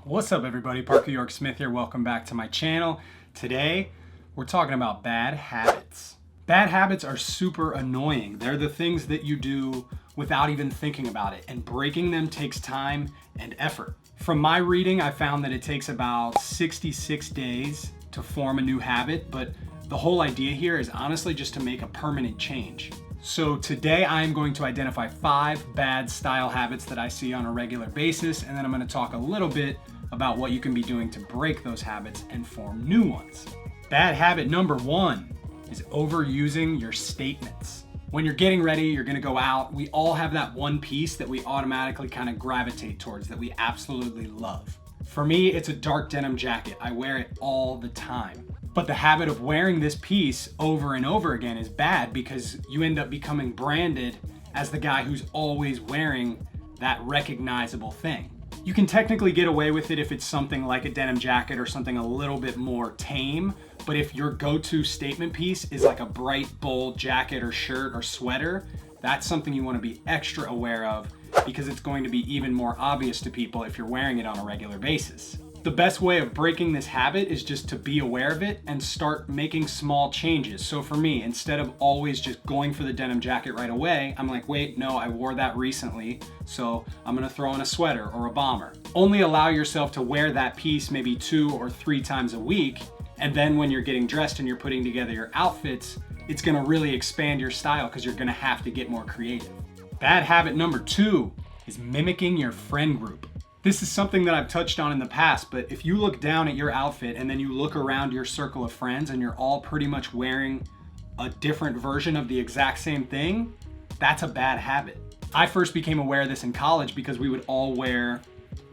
What's up everybody, Parker York Smith here. Welcome back to my channel. Today, we're talking about bad habits. Bad habits are super annoying. They're the things that you do without even thinking about it, and breaking them takes time and effort. From my reading, I found that it takes about 66 days to form a new habit, but the whole idea here is honestly just to make a permanent change. So today I am going to identify 5 bad style habits that I see on a regular basis, and then I'm going to talk a little bit about what you can be doing to break those habits and form new ones. Bad habit number 1 is overusing your statements. When you're getting ready, you're going to go out, we all have that one piece that we automatically kind of gravitate towards that we absolutely love. For me, it's a dark denim jacket. I wear it all the time. But the habit of wearing this piece over and over again is bad because you end up becoming branded as the guy who's always wearing that recognizable thing. You can technically get away with it if it's something like a denim jacket or something a little bit more tame, but if your go-to statement piece is like a bright, bold jacket or shirt or sweater, that's something you want to be extra aware of because it's going to be even more obvious to people if you're wearing it on a regular basis. The best way of breaking this habit is just to be aware of it and start making small changes. So for me, instead of always just going for the denim jacket right away, I'm like, wait, no, I wore that recently, so I'm gonna throw in a sweater or a bomber. Only allow yourself to wear that piece maybe 2 or 3 times a week, and then when you're getting dressed and you're putting together your outfits, it's gonna really expand your style because you're gonna have to get more creative. Bad habit number 2 is mimicking your friend group. This is something that I've touched on in the past, but if you look down at your outfit and then you look around your circle of friends and you're all pretty much wearing a different version of the exact same thing, that's a bad habit. I first became aware of this in college because we would all wear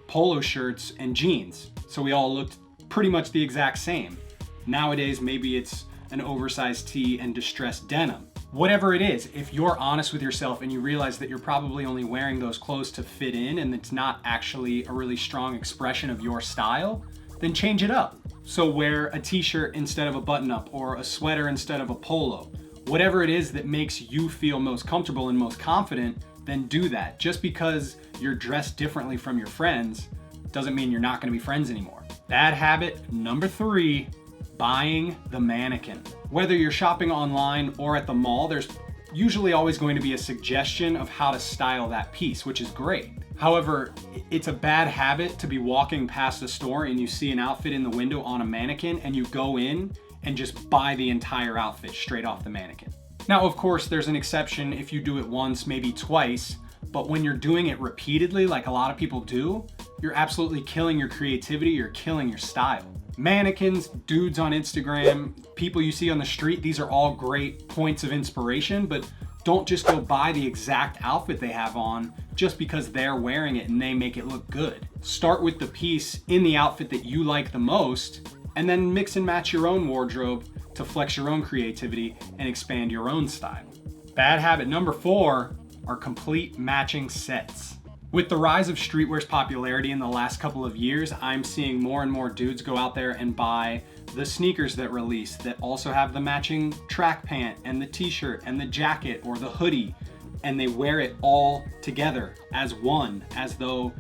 polo shirts and jeans, so we all looked pretty much the exact same. Nowadays, maybe it's an oversized tee and distressed denim. Whatever it is, if you're honest with yourself and you realize that you're probably only wearing those clothes to fit in and it's not actually a really strong expression of your style, then change it up. So wear a t-shirt instead of a button-up or a sweater instead of a polo. Whatever it is that makes you feel most comfortable and most confident, then do that. Just because you're dressed differently from your friends doesn't mean you're not going to be friends anymore. Bad habit number 3, buying the mannequin. Whether you're shopping online or at the mall, there's usually always going to be a suggestion of how to style that piece, which is great. However, it's a bad habit to be walking past a store and you see an outfit in the window on a mannequin and you go in and just buy the entire outfit straight off the mannequin. Now, of course, there's an exception if you do it once, maybe twice, but when you're doing it repeatedly, like a lot of people do, you're absolutely killing your creativity, you're killing your style. Mannequins, dudes on Instagram, people you see on the street, these are all great points of inspiration, but don't just go buy the exact outfit they have on just because they're wearing it and they make it look good. Start with the piece in the outfit that you like the most, and then mix and match your own wardrobe to flex your own creativity and expand your own style. Bad habit number 4 are complete matching sets. With the rise of streetwear's popularity in the last couple of years, I'm seeing more and more dudes go out there and buy the sneakers that release that also have the matching track pant and the t-shirt and the jacket or the hoodie, and they wear it all together as one, as though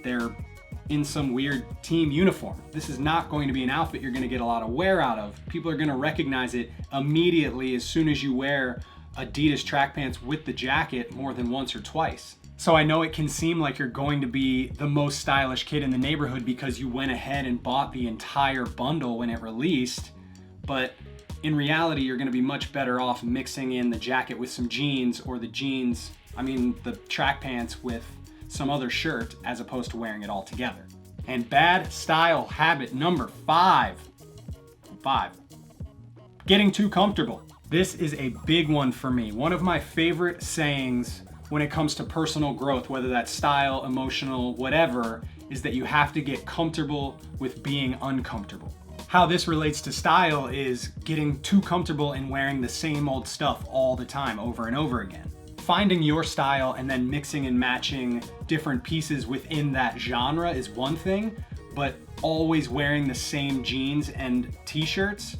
they're in some weird team uniform. This is not going to be an outfit you're going to get a lot of wear out of. People are going to recognize it immediately as soon as you wear Adidas track pants with the jacket more than once or twice. So I know it can seem like you're going to be the most stylish kid in the neighborhood because you went ahead and bought the entire bundle when it released, but in reality, you're going to be much better off mixing in the jacket with some jeans or the track pants with some other shirt as opposed to wearing it all together. And bad style habit number 5, getting too comfortable. This is a big one for me. One of my favorite sayings when it comes to personal growth, whether that's style, emotional, whatever, is that you have to get comfortable with being uncomfortable. How this relates to style is getting too comfortable in wearing the same old stuff all the time, over and over again. Finding your style and then mixing and matching different pieces within that genre is one thing, but always wearing the same jeans and t-shirts,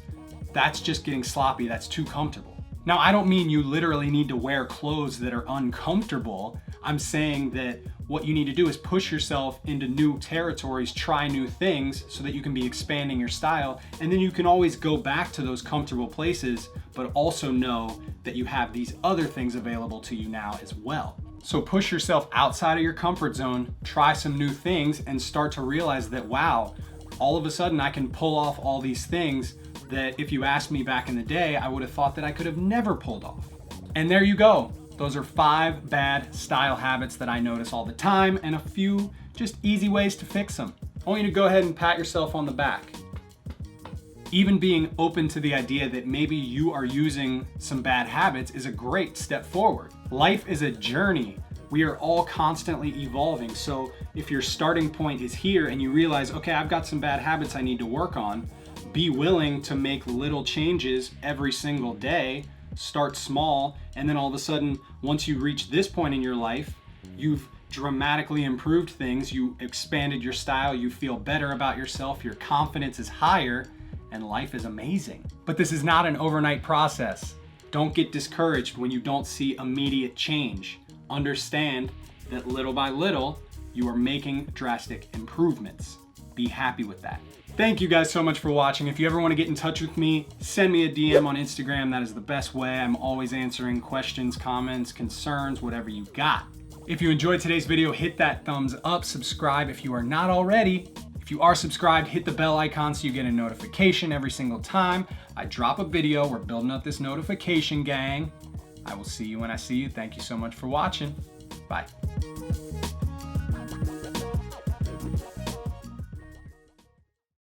that's just getting sloppy, that's too comfortable. Now, I don't mean you literally need to wear clothes that are uncomfortable. I'm saying that what you need to do is push yourself into new territories, try new things so that you can be expanding your style. And then you can always go back to those comfortable places, but also know that you have these other things available to you now as well. So push yourself outside of your comfort zone, try some new things, and start to realize that, wow, all of a sudden I can pull off all these things that if you asked me back in the day, I would have thought that I could have never pulled off. And there you go. Those are 5 bad style habits that I notice all the time, and a few just easy ways to fix them. I want you to go ahead and pat yourself on the back. Even being open to the idea that maybe you are using some bad habits is a great step forward. Life is a journey. We are all constantly evolving. So if your starting point is here and you realize, okay, I've got some bad habits I need to work on, be willing to make little changes every single day. Start small, and then all of a sudden, once you reach this point in your life, you've dramatically improved things, you expanded your style, you feel better about yourself, your confidence is higher, and life is amazing. But this is not an overnight process. Don't get discouraged when you don't see immediate change. Understand that little by little, you are making drastic improvements. Be happy with that. Thank you guys so much for watching. If you ever want to get in touch with me, send me a DM on Instagram. That is the best way. I'm always answering questions, comments, concerns, whatever you got. If you enjoyed today's video, hit that thumbs up, subscribe if you are not already. If you are subscribed, hit the bell icon so you get a notification every single time I drop a video. We're building up this notification gang. I will see you when I see you. Thank you so much for watching. Bye.